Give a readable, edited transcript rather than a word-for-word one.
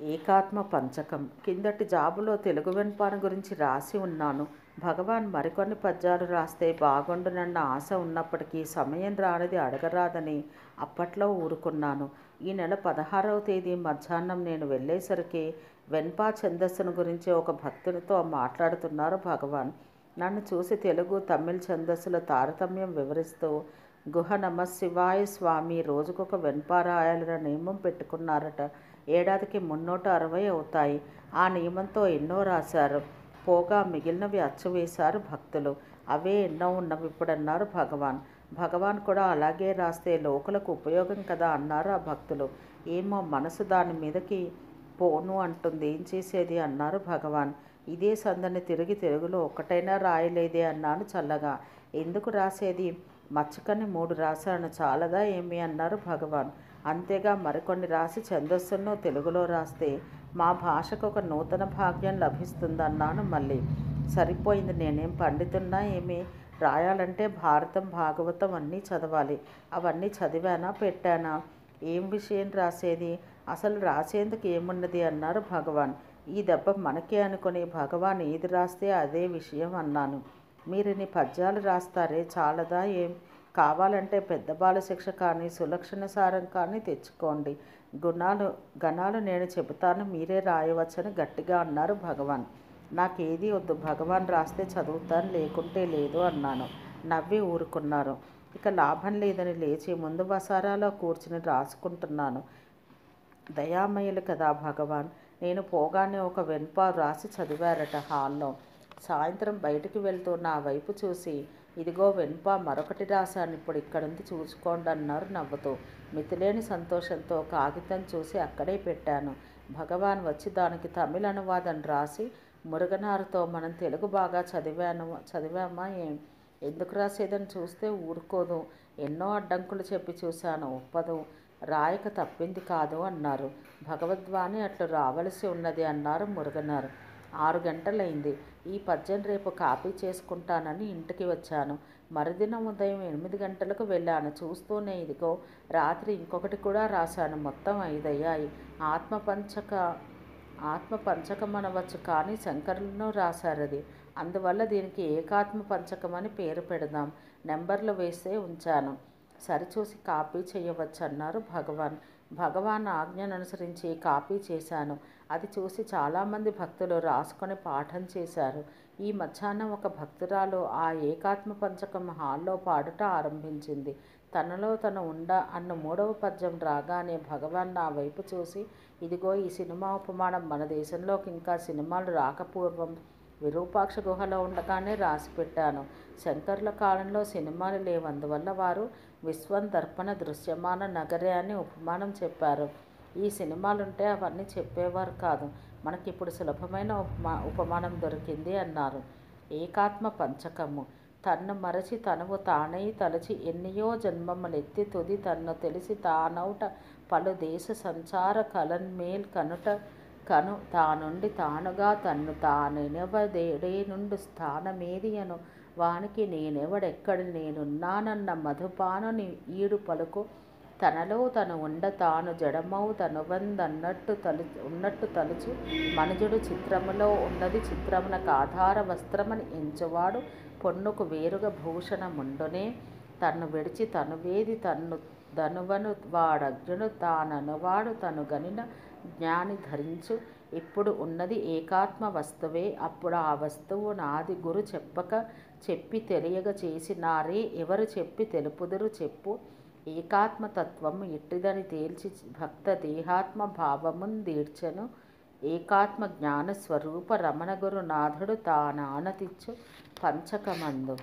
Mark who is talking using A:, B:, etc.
A: ఏకాత్మ పంచకం. కిందటి జాబులో తెలుగు వెన్పాన గురించి రాసి ఉన్నాను. భగవాన్ మరికొన్ని పద్యాలు రాస్తే బాగుండునన్న ఆశ ఉన్నప్పటికీ సమయం రానిది అడగరాదని అప్పట్లో ఊరుకున్నాను. ఈ నెల 16వ తేదీ మధ్యాహ్నం నేను వెళ్ళేసరికి వెన్పా ఛందస్సును గురించి ఒక భక్తునితో మాట్లాడుతున్నారు భగవాన్. నన్ను చూసి తెలుగు, తమిళ్ ఛందస్సుల తారతమ్యం వివరిస్తూ గుహ నమశివాయ స్వామి రోజుకొక వెన్పా రాయాలన్న నియమం పెట్టుకున్నారట. ఏడాదికి 360 అవుతాయి. ఆ నియమంతో ఎన్నో రాశారు. పోగా మిగిలినవి అచ్చువేశారు భక్తులు. అవే ఎన్నో ఉన్నవిప్పుడన్నారు భగవాన్. భగవాన్ కూడా అలాగే రాస్తే లోకులకు ఉపయోగం కదా అన్నారు ఆ భక్తులు. ఏమో మనసు దాని మీదకి పోను అంటుంది, ఏం చేసేది అన్నారు భగవాన్. ఇదే సందని తిరిగి తెలుగులో ఒక్కటైనా రాయలేదే అన్నాను చల్లగా. ఎందుకు రాసేది? మచ్చుకని 3 రాశాను, చాలదా ఏమి అన్నారు భగవాన్. అంతేగా మరికొన్ని రాసి ఛందస్సును తెలుగులో రాస్తే మా భాషకు ఒక నూతన భాగ్యం లభిస్తుందన్నాను మళ్ళీ. సరిపోయింది, నేనేం పండితున్నా ఏమి? రాయాలంటే భారతం, భాగవతం అన్నీ చదవాలి. అవన్నీ చదివానా, పెట్టానా? ఏం విషయం రాసేది? అసలు రాసేందుకు ఏమున్నది అన్నారు భగవాన్. ఈ దెబ్బ మనకే అనుకుని భగవాన్ ఏది రాస్తే అదే విషయం అన్నాను. మీరిన్ని పద్యాలు రాస్తారే, చాలదా ఏం? కావాలంటే పెద్ద బాలశిక్ష కానీ సులక్షణ సారం కానీ తెచ్చుకోండి. గణాలు నేను చెబుతాను, మీరే రాయవచ్చని గట్టిగా అన్నారు భగవాన్. నాకేదీ వద్దు, భగవాన్ రాస్తే చదువుతాను, లేకుంటే లేదు అన్నాను. నవ్వి ఊరుకున్నారు. ఇక లాభం లేదని లేచి ముందు వసారాలో కూర్చుని రాసుకుంటున్నాను. దయామయులు కదా భగవాన్. నేను పోగానే ఒక వెన్పా రాసి చదివారట హాల్లో. సాయంత్రం బయటికి వెళ్తూ నా వైపు చూసి, ఇదిగో వెన్పా మరొకటి రాశాను, ఇప్పుడు ఇక్కడుంది చూసుకోండి అన్నారు నవ్వుతూ. మితిలేని సంతోషంతో కాగితం చూసి అక్కడే పెట్టాను. భగవాన్ వచ్చి దానికి తమిళ అనువాదం రాసి మురుగనారుతో మనం తెలుగు బాగా చదివామా ఏం? ఎందుకు రాసేదని చూస్తే ఊరుకోదు. ఎన్నో అడ్డంకులు చెప్పి చూశాను, ఒప్పదు. రాయక తప్పింది కాదు అన్నారు. భగవద్వాణి అట్లు రావలసి ఉన్నది అన్నారు మురుగనారు. 6 గంటలైంది. ఈ పద్యం రేపు కాపీ చేసుకుంటానని ఇంటికి వచ్చాను. మరుదినం ఉదయం 8 గంటలకు వెళ్ళాను. చూస్తూనే ఇదిగో రాత్రి ఇంకొకటి కూడా రాశాను. మొత్తం 5 అయ్యాయి. ఆత్మ పంచకం అనవచ్చు, కానీ శంకరులను రాశారది. అందువల్ల దీనికి ఏకాత్మ పంచకం అని పేరు పెడదాం. నెంబర్లు వేసే ఉంచాను. సరిచూసి కాపీ చేయవచ్చు అన్నారు భగవాన్. భగవాన్ ఆజ్ఞను అనుసరించి కాపీ చేశాను. అది చూసి చాలామంది భక్తులు రాసుకొని పాఠం చేశారు. ఈ మధ్యాహ్నం ఒక భక్తురాలు ఆ ఏకాత్మ పంచకం హాల్లో పాడుట ఆరంభించింది. తనలో తను ఉండ అన్న 3వ పద్యం రాగానే భగవాన్ నా వైపు చూసి, ఇదిగో ఈ సినిమా ఉపమానం మన దేశంలోకి ఇంకా సినిమాలు రాకపూర్వం విరూపాక్ష గుహలో ఉండగానే రాసిపెట్టాను. శంకరుల కాలంలో సినిమాలు లేవందువల్ల వారు విశ్వం దర్పణ దృశ్యమాన నగరే అని ఉపమానం చెప్పారు. ఈ సినిమాలుంటే అవన్నీ చెప్పేవారు కాదు. మనకిప్పుడు సులభమైన ఉపమానం దొరికింది అన్నారు. ఏకాత్మ పంచకము. తన్ను మరచి తనువు తానై తలచి ఎన్నియో జన్మములెత్తి తుది తన్ను తెలిసి తానౌట పలు దేశ సంచార కలన్మేల్ కను తానుండి తానుగా తన్ను తానెనవదేడే నుండు స్థానమేదియను వానికి నేనెవడెక్కడి నేనున్నానన్న మధుపానుని ఈడు పలుకు తనలో తను ఉండ తాను జడమౌ ఉన్నట్టు తలుచు మనుజుడు చిత్రములో ఉన్నది చిత్రమునకు ఆధార వస్త్రమని ఎంచువాడు పొన్నుకు వేరుగా భూషణముండునే తన్ను విడిచి తను వేది తన్ను ధనువను వాడగ్నుడు తాననువాడు తను గనిన జ్ఞాని ధరించు. ఇప్పుడు ఉన్నది ఏకాత్మ వస్తువే, అప్పుడు ఆ వస్తువు నాది గురు చెప్పి తెలియగ చేసినారే ఎవరు చెప్పి తెలుపుదురు చెప్పు. ఏకాత్మతత్వము ఇట్టిదని తేల్చి భక్త దేహాత్మ భావముందీడ్చెను. ఏకాత్మ జ్ఞాన స్వరూప రమణగురు నాథుడు తానానతిచ్చు పంచకమందు.